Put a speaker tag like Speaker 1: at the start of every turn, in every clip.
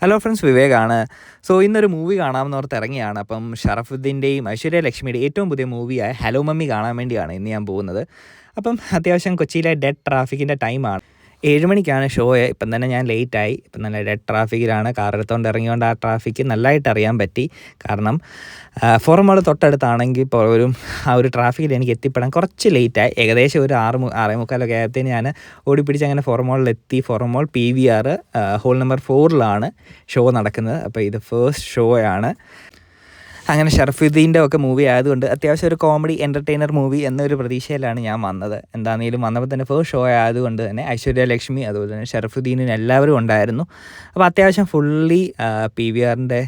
Speaker 1: Hello friends, വിവേകാണ്. So ഇന്നൊരു movie കാണാമെന്നോർത്ത് ഇറങ്ങിയാണ്. അപ്പം ഷറഫുദ്ദീൻ്റെയും ഐശ്വര്യ ലക്ഷ്മിയുടെയും ഏറ്റവും പുതിയ മൂവിയായ ഹലോ മമ്മി കാണാൻ വേണ്ടിയാണ് ഇന്ന് ഞാൻ പോകുന്നത്. അപ്പം അത്യാവശ്യം കൊച്ചിയിലെ ഡെഡ് ട്രാഫിക്കിൻ്റെ ടൈമാണ്. 7 മണിക്കാണ് ഷോ. ഇപ്പം തന്നെ ഞാൻ ലേറ്റായി. ഇപ്പം നല്ല ഡെഡ് ട്രാഫിക്കിലാണ്. കാർ എടുത്തുകൊണ്ട് ഇറങ്ങിയോണ്ട് ആ ട്രാഫിക്ക് നല്ലതായിട്ട് അറിയാൻ പറ്റി. കാരണം ഫോറം മോൾ തൊട്ടടുത്താണെങ്കിൽ പോലും ആ ഒരു ട്രാഫിക്കിൽ എനിക്ക് എത്തിപ്പെടാൻ കുറച്ച് ലേറ്റായി. ഏകദേശം ഒരു 6:45 ആയപ്പോഴത്തേന് ഞാൻ ഓടിപ്പിടിച്ച് അങ്ങനെ ഫോറം മോളിലെത്തി. ഫോറം മോൾ PVR ഹോൾ നമ്പർ 4 ഷോ നടക്കുന്നത്. അപ്പോൾ ഇത് ഫസ്റ്റ് ഷോ ആണ്. അങ്ങനെ ഷറഫുദ്ദീൻ്റെ ഒക്കെ മൂവി ആയതുകൊണ്ട് അത്യാവശ്യം ഒരു കോമഡി എൻ്റർടൈനർ മൂവി എന്നൊരു പ്രതീക്ഷയിലാണ് ഞാൻ വന്നത്. എന്താണെങ്കിലും വന്നപ്പോൾ തന്നെ ഫസ്റ്റ് ഷോ ആയതുകൊണ്ട് തന്നെ ഐശ്വര്യ ലക്ഷ്മി അതുപോലെ തന്നെ ഷറഫുദ്ദീനും എല്ലാവരും ഉണ്ടായിരുന്നു. അപ്പോൾ അത്യാവശ്യം ഫുള്ളി PVRൻ്റെ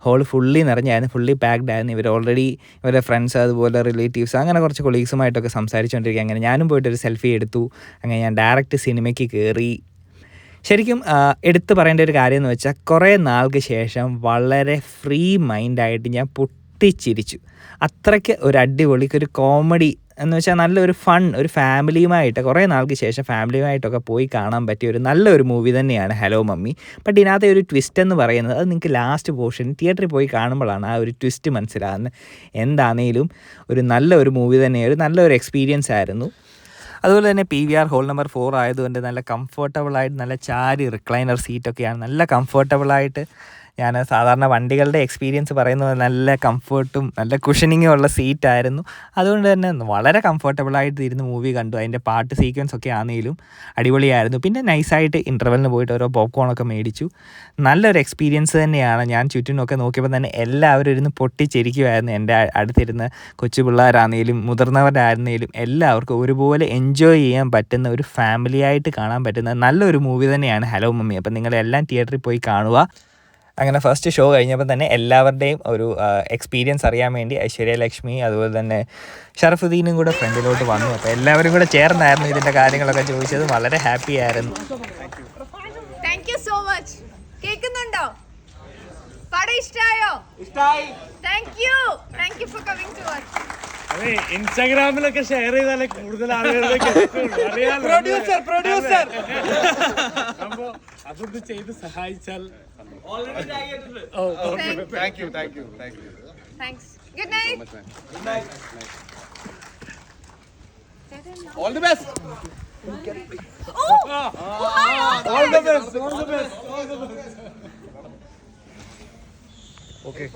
Speaker 1: ഹോൾ ഫുള്ളി നിറഞ്ഞായിരുന്നു, ഫുള്ളി പാക്ഡ് ആയിരുന്നു. ഇവർ ഓൾറെഡി ഇവരുടെ ഫ്രണ്ട്സ് അതുപോലെ റിലേറ്റീവ്സ് അങ്ങനെ കുറച്ച് കൊളീഗ്സുമായിട്ടൊക്കെ സംസാരിച്ചുകൊണ്ടിരിക്കുക. അങ്ങനെ ഞാനും പോയിട്ടൊരു സെൽഫി എടുത്തു. അങ്ങനെ ഞാൻ ഡയറക്റ്റ് സിനിമയ്ക്ക് കയറി. ശരിക്കും എടുത്തു പറയേണ്ട ഒരു കാര്യം എന്ന് വെച്ചാൽ കുറേ നാൾക്ക് ശേഷം വളരെ ഫ്രീ മൈൻഡായിട്ട് ഞാൻ പൊട്ടിച്ചിരിച്ചു. അത്രയ്ക്ക് ഒരു അടിപൊളിക്ക് ഒരു കോമഡി എന്ന് വെച്ചാൽ നല്ലൊരു ഫൺ, ഒരു ഫാമിലിയുമായിട്ട് കുറേ നാൾക്ക് ശേഷം ഫാമിലിയുമായിട്ടൊക്കെ പോയി കാണാൻ പറ്റിയ ഒരു നല്ലൊരു മൂവി തന്നെയാണ് ഹലോ മമ്മി. ബട്ട് ഇതിനകത്തെ ഒരു ട്വിസ്റ്റ് എന്ന് പറയുന്നത് അത് നിങ്ങൾക്ക് ലാസ്റ്റ് പോർഷൻ തിയേറ്ററിൽ പോയി കാണുമ്പോഴാണ് ആ ഒരു ട്വിസ്റ്റ് മനസ്സിലാകുന്നത്. എന്താണേലും ഒരു നല്ലൊരു മൂവി തന്നെയാണ്, ഒരു നല്ലൊരു എക്സ്പീരിയൻസ് ആയിരുന്നു. അതുപോലെ തന്നെ PVR ഹോൾ നമ്പർ 4 ആയതുകൊണ്ട് നല്ല കംഫർട്ടബിളായിട്ട് നല്ല ചാരി റിക്ലൈനർ സീറ്റൊക്കെയാണ്. നല്ല കംഫർട്ടബിളായിട്ട് ഞാൻ സാധാരണ വണ്ടികളുടെ എക്സ്പീരിയൻസ് പറയുന്നത് നല്ല കംഫർട്ടും നല്ല കുഷനിങ്ങും ഉള്ള സീറ്റായിരുന്നു. അതുകൊണ്ട് തന്നെ വളരെ കംഫർട്ടബിളായിട്ട് ഇരുന്ന് മൂവി കണ്ടു. അതിൻ്റെ പാട്ട് സീക്വൻസ് ഒക്കെ ആണെങ്കിലും അടിപൊളിയായിരുന്നു. പിന്നെ നൈസായിട്ട് ഇൻ്റർവെല്ലിന് പോയിട്ട് ഓരോ പോപ്കോണൊക്കെ മേടിച്ചു. നല്ലൊരു എക്സ്പീരിയൻസ് തന്നെയാണ്. ഞാൻ ചുറ്റിനൊക്കെ നോക്കിയപ്പോൾ തന്നെ എല്ലാവരും ഇരുന്ന് പൊട്ടിച്ചിരിക്കുമായിരുന്നു. എൻ്റെ അടുത്തിരുന്ന് കൊച്ചു പിള്ളേരാണെങ്കിലും മുതിർന്നവരായിരുന്നെങ്കിലും എല്ലാവർക്കും ഒരുപോലെ എൻജോയ് ചെയ്യാൻ പറ്റുന്ന ഒരു ഫാമിലിയായിട്ട് കാണാൻ പറ്റുന്ന നല്ലൊരു മൂവി തന്നെയാണ് ഹലോ മമ്മി. അപ്പം നിങ്ങളെല്ലാം തിയേറ്ററിൽ പോയി കാണുക. അങ്ങനെ ഫസ്റ്റ് ഷോ കഴിഞ്ഞപ്പോൾ തന്നെ എല്ലാവരുടെയും ഒരു എക്സ്പീരിയൻസ് അറിയാൻ വേണ്ടി ഐശ്വര്യ ലക്ഷ്മി അതുപോലെ തന്നെ ഷറഫുദ്ദീനും കൂടെ ഫ്രണ്ടിലോട്ട് വന്നു. അപ്പോൾ എല്ലാവരും കൂടെ ചേർന്നായിരുന്നു ഇതിൻ്റെ കാര്യങ്ങളൊക്കെ ചോദിച്ചത്. വളരെ ഹാപ്പി ആയിരുന്നു.
Speaker 2: Thank you so much. കേൾക്കുന്നുണ്ടോ? പടം ഇഷ്ടായോ? ഇഷ്ടായി. Thank you for coming to us.
Speaker 3: അതെ, ഇൻസ്റ്റാഗ്രാമിലൊക്കെ ഷെയർ ചെയ്താലേ കൂടുതൽ ആളുകളിലേക്ക് എത്തുള്ളൂ. പ്രൊഡ്യൂസർ അപ്പൊ അതൊന്ന് ചെയ്ത് സഹായിച്ചാൽ.
Speaker 2: Thank you. Thanks. Good night.
Speaker 4: All the best.
Speaker 3: All the best. Okay.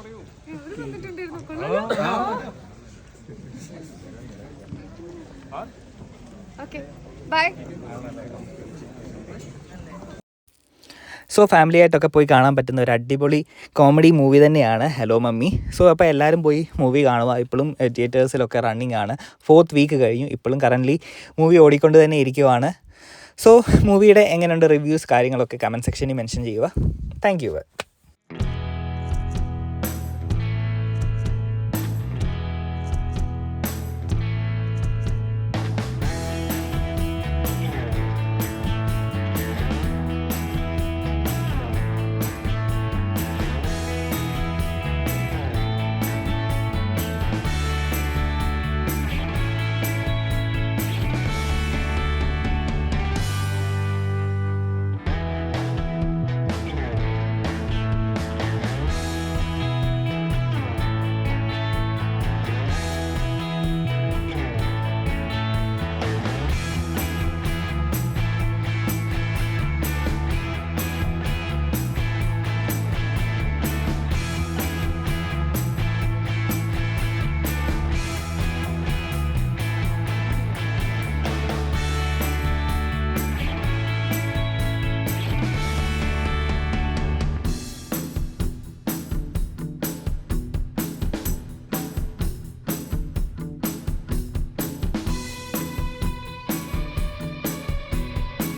Speaker 2: Okay. Bye.
Speaker 1: So ഫാമിലിയായിട്ടൊക്കെ പോയി കാണാൻ പറ്റുന്ന ഒരു അടിപൊളി കോമഡി മൂവി തന്നെയാണ് ഹലോ മമ്മി. സോ അപ്പോൾ എല്ലാവരും പോയി മൂവി കാണുക. ഇപ്പോഴും തിയേറ്റേഴ്സിലൊക്കെ റണ്ണിങ് ആണ്. 4th വീക്ക് കഴിഞ്ഞു. ഇപ്പോഴും കറൻ്റ്ലി മൂവി ഓടിക്കൊണ്ട് തന്നെ ഇരിക്കുവാണ്. സോ മൂവിയുടെ എങ്ങനെയുണ്ട് റിവ്യൂസ് കാര്യങ്ങളൊക്കെ കമൻറ്റ് സെക്ഷനിൽ മെൻഷൻ ചെയ്യുക. Thank you.